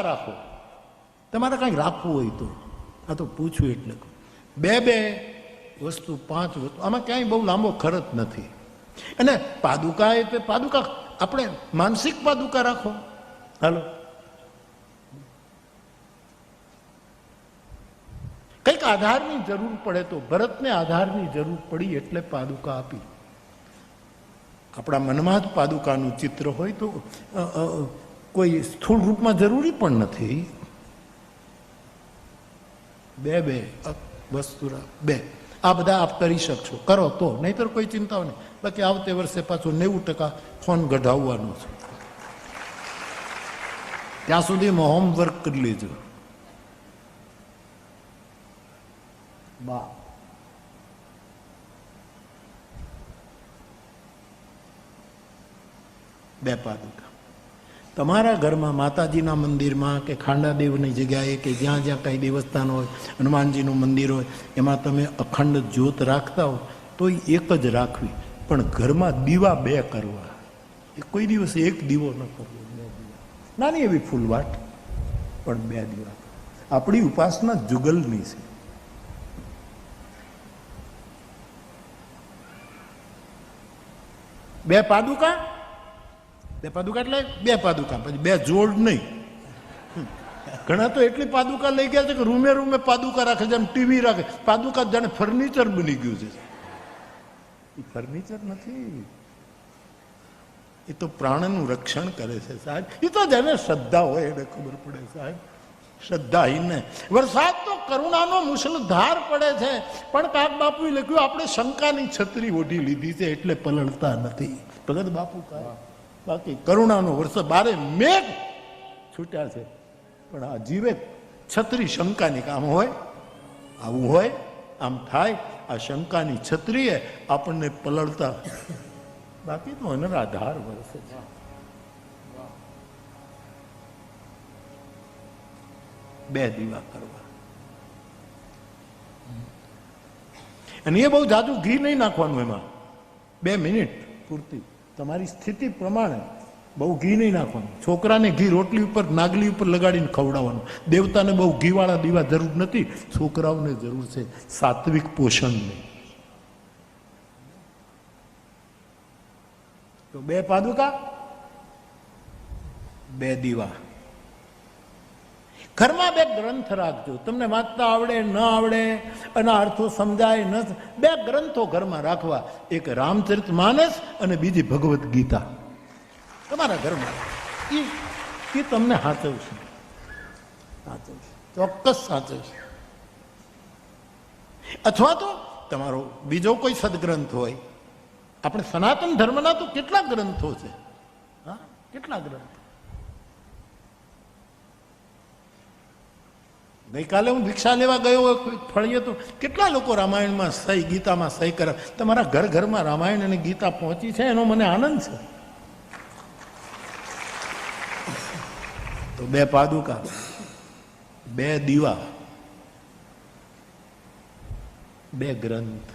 પાદુકા રાખો, તમારે કંઈક રાખવું હોય તો. આ તો પૂછ્યું એટલે બે વસ્તુ 5 વસ્તુ, આમાં ક્યાંય બહુ લાંબો ખર્ચ નથી. અને પાદુકા એટલે પાદુકા આપણે માનસિક પાદુકા રાખો. હાલો, કંઈક આધારની જરૂર પડે તો ભરતને આધારની જરૂર પડી એટલે પાદુકા આપી. આપણા મનમાં જ પાદુકાનું ચિત્ર હોય તો કોઈ સ્થૂળ રૂપમાં જરૂરી પણ નથી. બે વસ્તુ બે આ બધા આપ કરી શકશો, કરો તો, નહીતર કોઈ ચિંતાઓ નહીં. બાકી આવતે વર્ષે પાછું 90% ફોન ગઢાવવાનું છે. ત્યાં સુધીમાં હોમવર્ક કરી લેજો. બે પાદુકા તમારા ઘરમાં, માતાજીના મંદિરમાં કે ખાંડાદેવની જગ્યાએ કે જ્યાં જ્યાં કઈ દેવસ્થાન હોય, હનુમાનજીનું મંદિર હોય, એમાં તમે અખંડ જ્યોત રાખતા હો તો એક જ રાખવી, પણ ઘરમાં દીવા 2 કરવા. એ કોઈ દિવસ એક દીવો ન કરવો, 2 દીવા, નાની એવી ફૂલવાટ, પણ 2 દીવા. આપણી ઉપાસના જુગલની છે. બે પાદુકા એટલે 2 પાદુકા, પછી 2 જોડ નહીં. ઘણા તો એટલી પાદુકા લઈ ગયા છે કે રૂમે રૂમે પાદુકા રાખે, જેમ ટીવી રાખે. પાદુકા જાણે ફર્નિચર બની ગયું છે. એ ફર્નિચર નથી, એ તો પ્રાણનું રક્ષણ કરે છે સાહેબ. એ તો જેને શ્રદ્ધા હોય એને ખબર પડે સાહેબ. શ્રદ્ધાહીને વરસાદ તો કરુણાનો મુશળધાર પડે છે, પણ કાક બાપુએ લખ્યું આપણે શંકાની છત્રી ઓઢી લીધી છે એટલે પલળતા નથી. ભગત બાપુ કહે બાકી કરુણાનો વરસાદ 12 મેઘ છૂટ્યા છે, પણ આ જીવે છત્રી શંકાની કામ હોય, આવું હોય, આમ થાય. આ શંકાની છત્રીએ આપણને પલળતા, બાકી તો અનરાધાર વરસે છે. બે દીવા કરવા, અને એ બહુ જાજુ ઘી નહીં નાખવાનું એમાં. 2 મિનિટ પૂરતી તમારી સ્થિતિ પ્રમાણે, બહુ ઘી નહીં નાખવાનું. છોકરાને ઘી રોટલી ઉપર, નાગલી ઉપર લગાડીને ખવડાવવાનું. દેવતાને બહુ ઘીવાળા દીવા જરૂર નથી, છોકરાઓને જરૂર છે સાત્વિક પોષણની. તો 2 પાદુકા, 2 દીવા. ઘરમાં 2 ગ્રંથ રાખજો. તમને વાંચતા આવડે ન આવડે, અને અર્થો સમજાય ન, 2 ગ્રંથો ઘરમાં રાખવા. એક રામચરિતમાનસ અને બીજી ભગવદ્ ગીતા તમારા ઘરમાં. એ તમને સાચવશે, ચોક્કસ સાચવશે. અથવા તો તમારો બીજો કોઈ સદગ્રંથ હોય. આપણે સનાતન ધર્મના તો કેટલા ગ્રંથો છે, હા, કેટલા ગ્રંથો. ગઈકાલે હું ભિક્ષા લેવા ગયો ફળીએ તો કેટલા લોકો રામાયણમાં સહી, ગીતામાં સહી કરે. તમારા ઘરમાં રામાયણ અને ગીતા પહોંચી છે એનો મને આનંદ છે. તો 2 પાદુકા, 2 દીવા, 2 ગ્રંથ.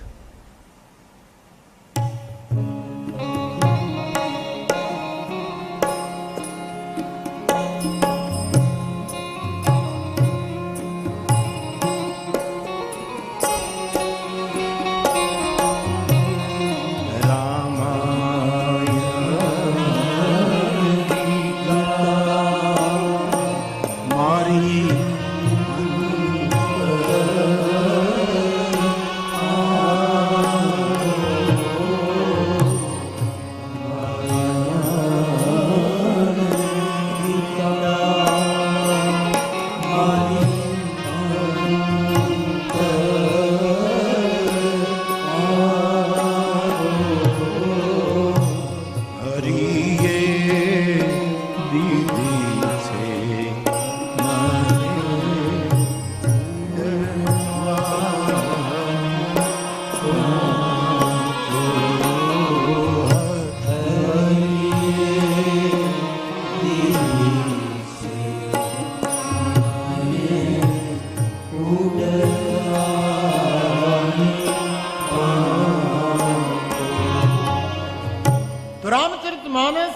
રામચરિતમાનસ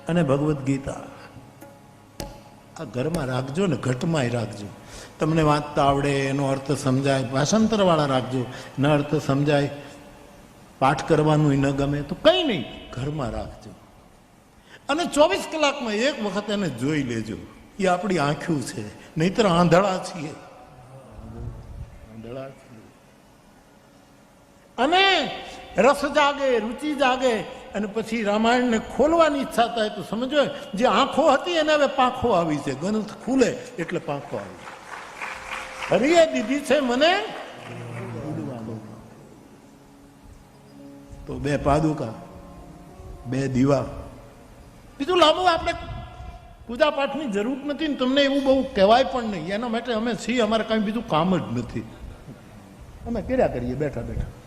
અને ભગવદ્ ગીતા, આ ઘરમાં રાખજો ને, ઘટમાંય રાખજો. તમને વાંચતા આવડે, એનો અર્થ સમજાય, ભાષાંતરવાળા રાખજો. ન અર્થ સમજાય, પાઠ કરવાનું ન ગમે તો કંઈ નહીં, ઘરમાં રાખજો. અને 24 કલાકમાં એક વખત એને જોઈ લેજો. એ આપણી આંખ્યું છે, નહીતર આંધળા છીએ. અને રસ જાગે, રુચિ જાગે, અને પછી રામાયણને ખોલવાની ઈચ્છા થાય તો સમજો જે આંખો હતી એને હવે પાંખો આવી છે. ગ્રંથ ખુલે એટલે પાંખો આવી. હરિએ દીધી છે મને તો 2 પાદુકા, 2 દીવા. બીજું લાંબુ આપણે પૂજા પાઠની જરૂર નથી ને તમને એવું બહુ કહેવાય પણ નહીં. એના માટે અમે છીએ, અમારે કાંઈ બીજું કામ જ નથી. અમે કર્યા કરીએ બેઠા બેઠા.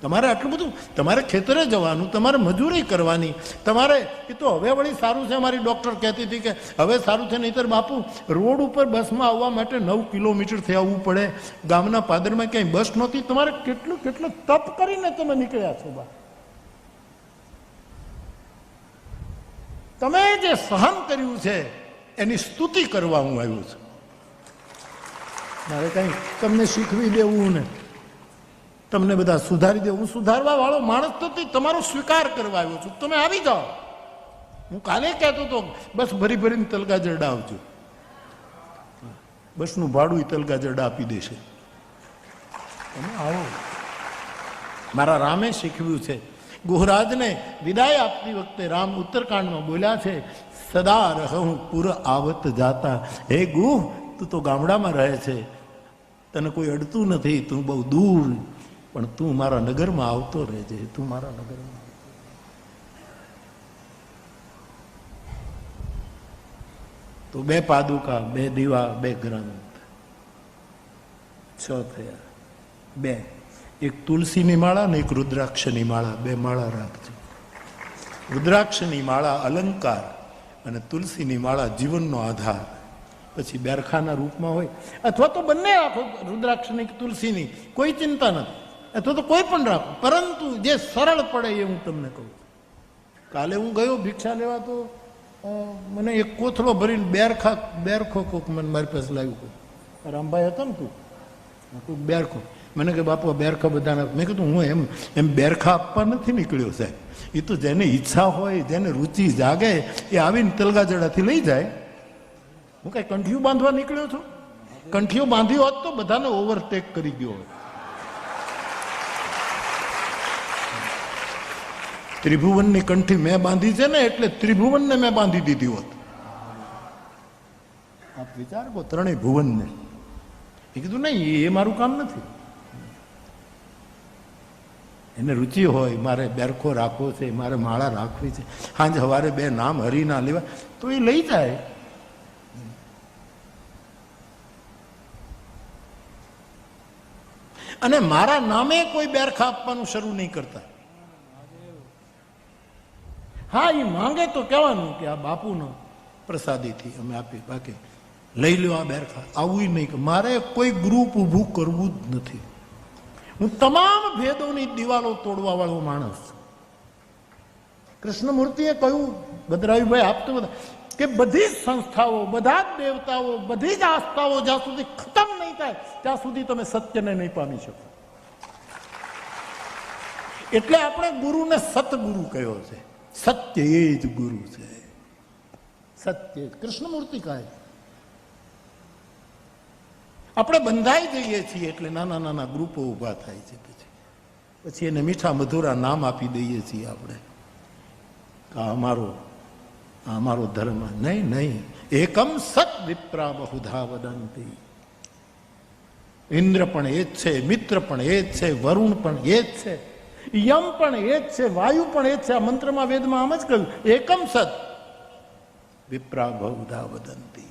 તમારે આટલું બધું, તમારે ખેતરે જવાનું, તમારે મજૂરી કરવાની, તમારે એ તો હવે વળી સારું છે. અમારી ડૉક્ટર કહેતી હતી કે હવે સારું છે, નહીંતર બાપુ રોડ ઉપર બસમાં આવવા માટે 9 કિલોમીટરથી આવવું પડે. ગામના પાદરમાં ક્યાંય બસ નહોતી. તમારે કેટલું તપ કરીને તમે નીકળ્યા છો બા. તમે જે સહન કર્યું છે એની સ્તુતિ કરવા હું આવ્યો છું. મારે કંઈ તમને શીખવી દેવું ને તમને બધા સુધારી દેવું. હું સુધારવા વાળો માણસ નથી, તમારો સ્વીકાર કરવા આવ્યો છું. તમે આવી જાઓ. હું કાલે કહેતો હતો બસ ભરીને તલગા જરડા આવજો. બસનું ભાડું તલગા જરડા આપી દેશે. તમે આવો. મારા રામે શીખવ્યું છે. ગુહરાજને વિદાય આપતી વખતે રામ ઉત્તરકાંડમાં બોલ્યા છે, સદા રહું પુર આવત જાતા. હે ગુહ, તું તો ગામડામાં રહે છે, તને કોઈ અડતું નથી, તું બહુ દૂર, પણ તું મારા નગરમાં આવતો રહેજે. તું મારા નગરમાં. તો 2 પાદુકા, 2 દીવા, 2 ગ્રંથ, 6 થયા. 2, એક તુલસીની માળા ને એક રુદ્રાક્ષની માળા. 2 માળા રાખજો. રુદ્રાક્ષની માળા અલંકાર અને તુલસીની માળા જીવનનો આધાર. પછી બેરખાના રૂપમાં હોય અથવા તો બંને રાખો, રુદ્રાક્ષની તુલસીની, કોઈ ચિંતા નથી. અથવા તો કોઈ પણ રાખો, પરંતુ જે સરળ પડે એ હું તમને કહું. કાલે હું ગયો ભિક્ષા લેવા તો મને એક કોથળો ભરીને બેરખો કોક મને મારી પાસે લાવ્યું. રામભાઈ હતો ને તું, કોઈક બેરખો. મને કે બાપુ બેરખા બધાના. મેં કીધું હું એમ બેરખા આપવા નથી નીકળ્યો સાહેબ. એ તો જેને ઈચ્છા હોય, જેને રુચિ જાગે એ આવીને તલગાજડાથી લઈ જાય. હું કઈ કંઠીઓ બાંધવા નીકળ્યો છું? કંઠીઓ બાંધી હોત તો બધાને ઓવરટેક કરી ગયો હોત. ત્રિભુવનની કંઠી મેં બાંધી છે ને એટલે ત્રિભુવનને મેં બાંધી દીધી હોત. આપ વિચાર કરો, 3 ભુવનને. એ કીધું નહીં, એ મારું કામ નથી. એને રુચિ હોય, મારે બેરખો રાખવો છે, મારે માળા રાખવી છે, સાંજ સવારે 2 નામ હરિના લેવા, તો એ લઈ જાય. અને મારા નામે કોઈ બેરખા આપવાનું શરૂ નહીં કરતા. હા, એ માંગે તો કહેવાનું કે આ બાપુનો પ્રસાદીથી અમે આપીએ, બાકી લઈ લો આ બેરખા. આવું નહીં કે મારે કોઈ ગ્રુપ ઊભું કરવું જ નથી. હું તમામ ભેદોની દિવાલો તોડવા વાળો માણસ. કૃષ્ણમૂર્તિએ કહ્યું, ભદ્રાયુભાઈ આપતો બધા, કે બધી જ સંસ્થાઓ, બધા જ દેવતાઓ, બધી જ આસ્થાઓ જ્યાં સુધી ખતમ નહીં થાય ત્યાં સુધી તમે સત્યને નહીં પામી શકો. એટલે આપણે ગુરુને સતગુરુ કહ્યો છે. સત્ય એ જ ગુરુ છે. સત્ય કૃષ્ણમૂર્તિ કહે. આપણે બંધાઈ જઈએ છીએ એટલે નાના ગ્રુપો ઊભા થાય છે. પછી એને મીઠા મધુરા નામ આપી દઈએ છીએ આપણે. અમારો ધર્મ. નહીં, એકમ સત વિપ્રા બહુધા વદંતી. ઇન્દ્ર પણ એ જ છે, મિત્ર પણ એ જ છે, વરુણ પણ એ જ છે, યમ પણ એ જ છે, વાયુ પણ એ જ છે. આ મંત્રમાં, વેદમાં આમ જ કહ્યું, એકમ સત વિપ્રા બહુધા વદંતી.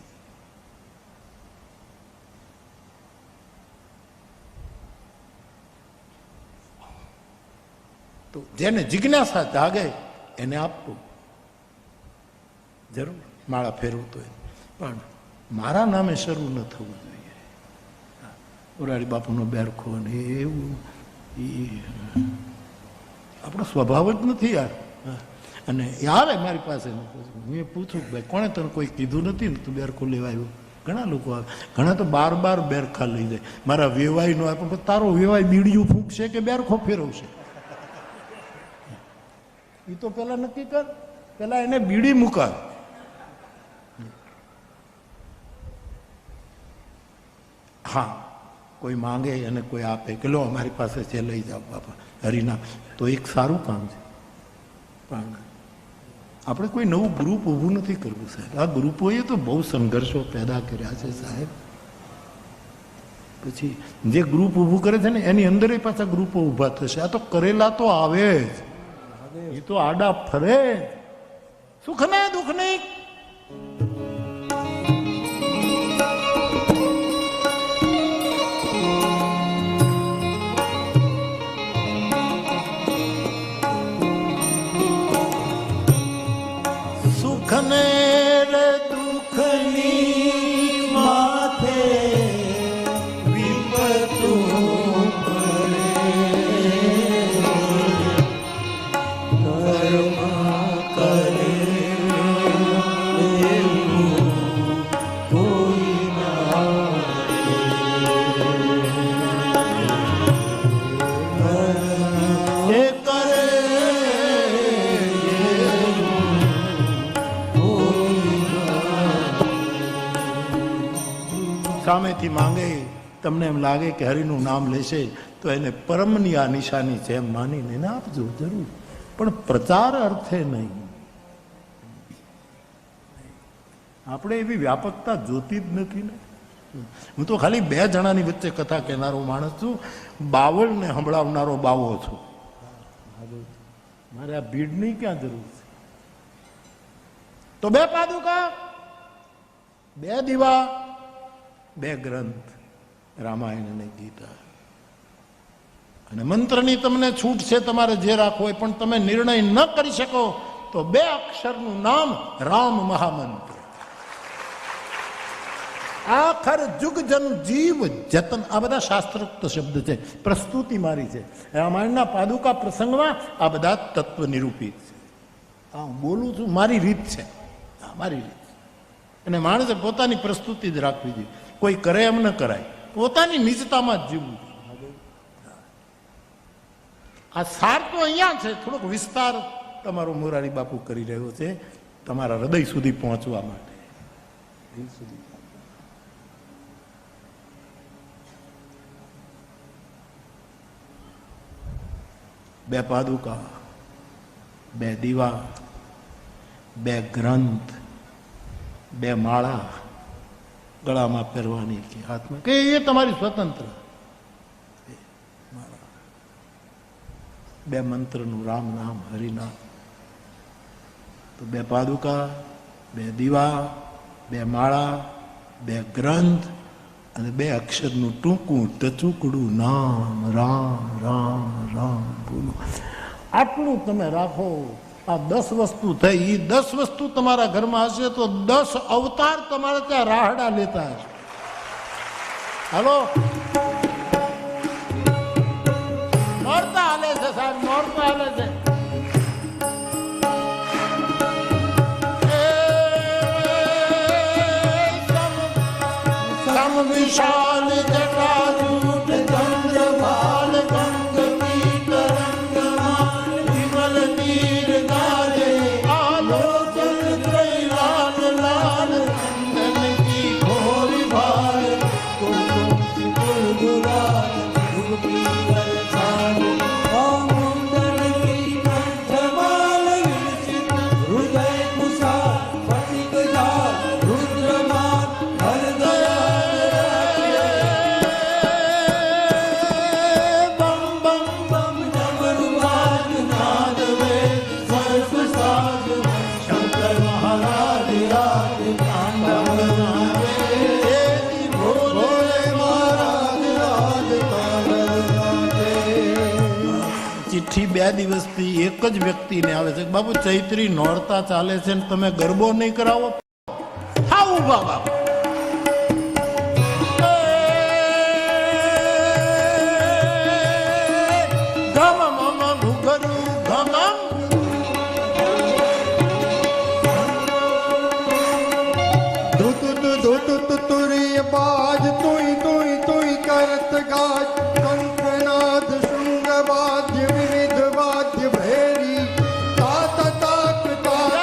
તો જેને જિજ્ઞાસા જાગે એને આપવું જરૂર. માળા ફેરવતો પણ મારા નામે શરૂ ન થવું જોઈએ. મોરારી બાપુનો બેરખો ને એવું આપણો સ્વભાવ જ નથી યાર. અને એ આવે મારી પાસે, હું પૂછું ભાઈ કોણે તને કોઈ કીધું નથી ને તું બેરખો લેવા આવ્યો? ઘણા લોકો આવે, ઘણા તો બાર બેરખા લઈ જાય. મારા વેવાય નો આવે, પણ તારો વેવાય બીડીયું ફૂંકશે કે બેરખો ફેરવશે? એ તો પેલા નક્કી કર, પેલા એને બીડી મુકાવ. હા, કોઈ માંગે અને કોઈ આપે કે લો અમારી પાસે છે લઈ જાઓ બાપા હરિના, તો એક સારું કામ છે. પણ આપણે કોઈ નવું ગ્રુપ ઊભું નથી કરવું સાહેબ. આ ગ્રુપોએ તો બહુ સંઘર્ષો પેદા કર્યા છે સાહેબ. પછી જે ગ્રુપ ઊભું કરે છે ને એની અંદર પાછા ગ્રુપો ઊભા થશે. આ તો કરેલા તો આવે જ, એ તો આડા ફરે. સુખ ને દુઃખ નહીં. સુખને દુઃખની માથે વિપતું પડે, કર્મ કરે કોઈ ના એ કરે. સામેથી માંગે, તમને એમ લાગે કે હરિનું નામ લેશે તો એને પરમની આ નિશાની છે એમ માનીને એને આપજો જરૂર, પણ પ્રચાર અર્થે નહીં. આપણે એવી વ્યાપકતા જોતી જ નથી ને. હું તો ખાલી 2 જણાની વચ્ચે કથા કહેનારો માણસ છું, બાવળને સંભળાવનારો બાવો છું. મારે આ ભીડની ક્યાં જરૂર છે? તો 2 પાદુકા, 2 દીવા, 2 ગ્રંથ, રામાયણ અને ગીતા. અને મંત્રની તમને છૂટ છે, તમારે જે રાખવો હોય, પણ તમે નિર્ણય ન કરી શકો તો 2 અક્ષરનું નામ રામ મહામંત્ર. આખર જુગ જન જીવ જતન, આ બધા શાસ્ત્રોક્ત શબ્દ છે, પ્રસ્તુતિ મારી છે. રામાયણના પાદુકા પ્રસંગમાં આ બધા તત્વ નિરૂપિત છે. હા, હું બોલું છું, મારી રીત છે, મારી રીત. અને માણસે પોતાની પ્રસ્તુતિ જ રાખવી જોઈએ. કોઈ કરે એમ ન કરાય, પોતાની નિજતામાં જ જીવવું. આ સાર તો અહીંયા છે, થોડોક વિસ્તાર તમારો મોરારી બાપુ કરી રહ્યો છે તમારા હૃદય સુધી પહોંચવા માટે. બે પાદુકા, 2 દીવા, 2 ગ્રંથ, 2 માળા ગળામાં પહેરવાની કે હાથમાં, કે એ તમારી સ્વતંત્ર. 2 મંત્રનું રામ નામ હરિનામ. તો 2 પાદુકા, 2 દીવા, 2 માળા, 2 ગ્રંથ અને 2 અક્ષરનું ટૂંકું ટચુકડું નામ રામ રામ રામ બોલો. આટલું તમે રાખો. આ 10 વસ્તુ થઈ. એ 10 વસ્તુ તમારા ઘરમાં હશે તો 10 અવતાર તમારે ત્યાં રાહડા લેતા હશે. હાલો, નોરતા હાલે છે સાહેબ, નોરતા હાલે છે. સમ વિશાલ જટાજૂટ ચંદ્રભાલ ગંગ પીત રંગમાન વિમલ નીર ગાજે આલોચન ત્રય લાલ લાલ ચંદન કી ઘોરી ભાલ તુલસી ગુલગુલાલ ભૂપી વરસાલ ઓમંડળ કી કંઠમાલ વિરચિત હૃદય કુશાલ ફટિક જાલ રુદ્રમાન હર ચિઠ્ઠી 2 દિવસથી એક જ વ્યક્તિને આવે છે, બાબુ ચૈત્રી નોરતા ચાલે છે ને તમે ગરબો નહીં કરાવો. હા ઉભા બાબા, ગમ મમ ઘુઘરું ગમ तुत तुरीय बाज तुई तुई तुई करत गाज कंकनाद शृंग वाद्य विविध वाद्य भैरी तात ताक तात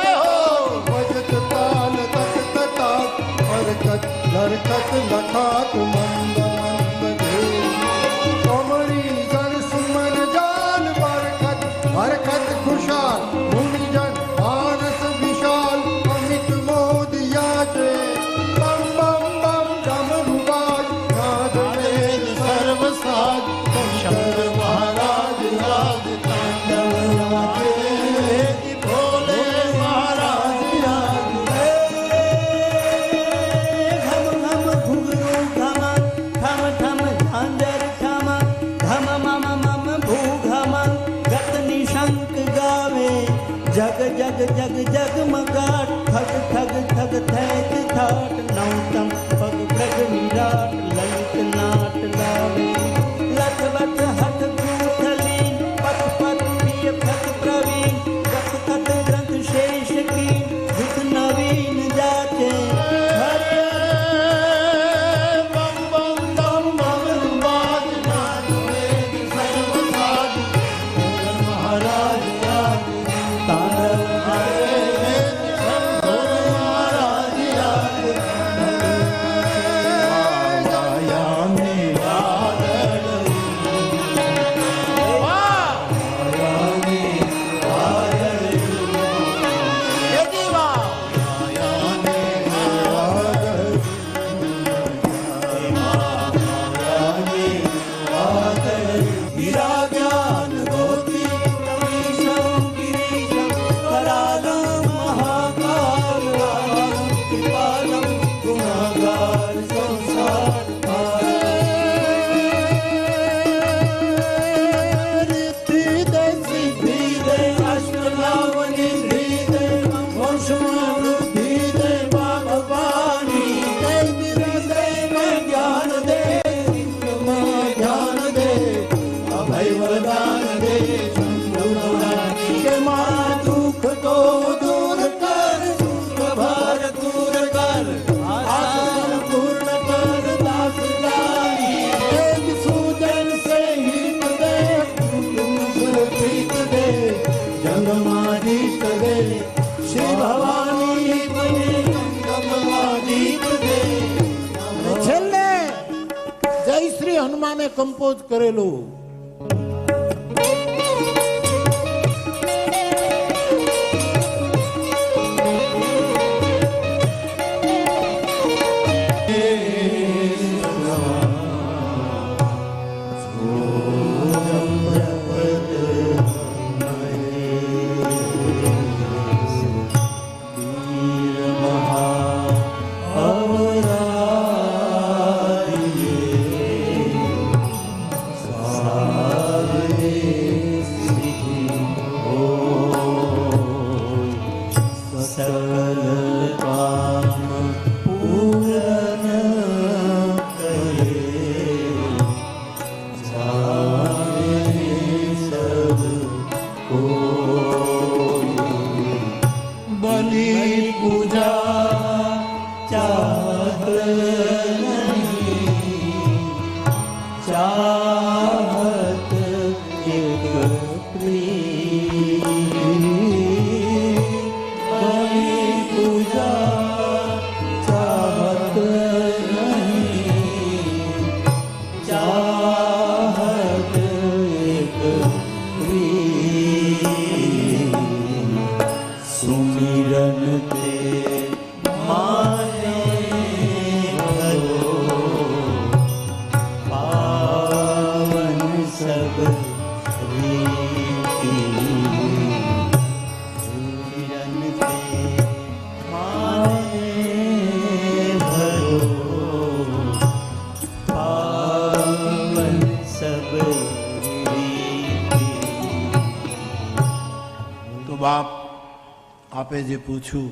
भजत ताल तक ताक हरकत लरकत लखात मंद मंद घेरी कमरी जन सुमन जान बरकत हरकत खुशाल मुनिजन मानस विशाल अमित मोद याचे बम बम बम डमरू बाज नाद वेद सर्व साज शंकर महाराज राज तांडव राजे भोले महाराज राज घम घम घुघरू घम ठम ठम झांझर ठम घम मम मम भू घम गत निशंक गावे जग जग जग जगमगाट ठग ठग ठग थैत थाट नौतम पग प्रग विराट ललित नाट लावे लथ वथ हथ कूथलीन पथ पथ प्रिय फत प्रवीण कथ कथ ग्रंथ शेष की युथ नवीन जाचे बम बम बम डमरू बाज नाद वेद सर्व साज शंकर महाराज राज तांडव महाराज राज माया में वादळ ये जीवा माया में वादळ विराज्ञान गोपी कवीशं गिरीशं करालं महाकालं कृपालं गुणागार संसार सिद्धि अष्टलावनी धीरे वंशवृद्धि दे बागवानी ज्ञान दे ज्ञान दे अभय वरदान दे शंभुरानी के मां दुख को दूर कर दुख भार दूर कर आसन पूर्ण कर दास दाई एक सूजन से हित दे तुमसे प्रीत दे जंगमादीश दे श्री भवानी बने जंगमादीश दे છેલ્લે જય શ્રી હનુમાને કમ્પોઝ કરેલું सकल काम पूर्ण करे जाने सब कोई બલિ पूजा चाहत नहीं चाहत एक प्रिय बलि पूजा चाहत नहीं चाहत एक प्रिय सुमिरन ते माने भरो पावन सब रीति सुमिरन ते माने भरो पावन सब रीति તો બાપ આપે જે પૂછ્યું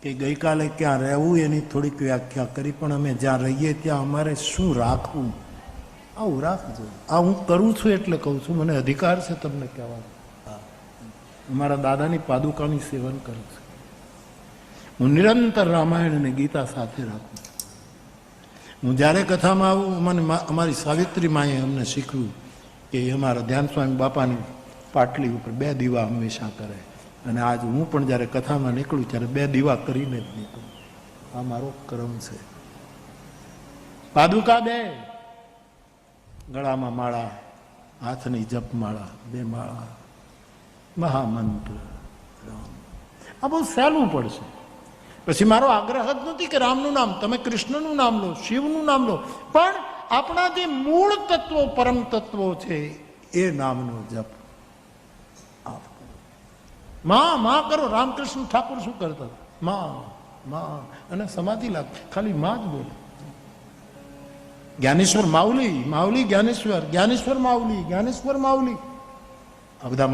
કે ગઈકાલે ક્યાં રહેવું એની થોડીક વ્યાખ્યા કરી, પણ અમે જ્યાં રહીએ ત્યાં અમારે શું રાખવું, આવું રાખજો. આ હું કરું છું એટલે કહું છું, મને અધિકાર છે તમને કહેવાનો. મારા દાદાની પાદુકાની સેવન કરું છું. હું નિરંતર રામાયણ અને ગીતા સાથે રાખું છું. હું જ્યારે કથામાં આવું મને અમારી સાવિત્રી માએ અમને શીખવ્યું કે એ અમારા ધ્યાન સ્વામી બાપાની પાટલી ઉપર 2 દીવા હંમેશા કરે, અને આજ હું પણ જ્યારે કથામાં નીકળું ત્યારે 2 દીવા કરીને જ નીકળું. આ મારો ક્રમ છે. પાદુકા 2, ગળામાં માળા, હાથની જપમાળા, 2 માળા, મહામંત્ર રામ. આ બહુ સહેલું પડશે. પછી મારો આગ્રહ જ નથી કે રામનું નામ, તમે કૃષ્ણનું નામ લો, શિવનું નામ લો, પણ આપણા જે મૂળ તત્વો, પરમ તત્વો છે એ નામનો જપ માં માં કરો. રામકૃષ્ણ ઠાકુર શું કરતા? માં માં, અને સમાધિ લાગ, ખાલી માં જ બોલે. જ્ઞાનેશ્વર માઉલી, માઉલી જ્ઞાનેશ્વર, જ્ઞાનેશ્વર માઉલી, જ્ઞાનેશ્વર માઉલી, આ બધા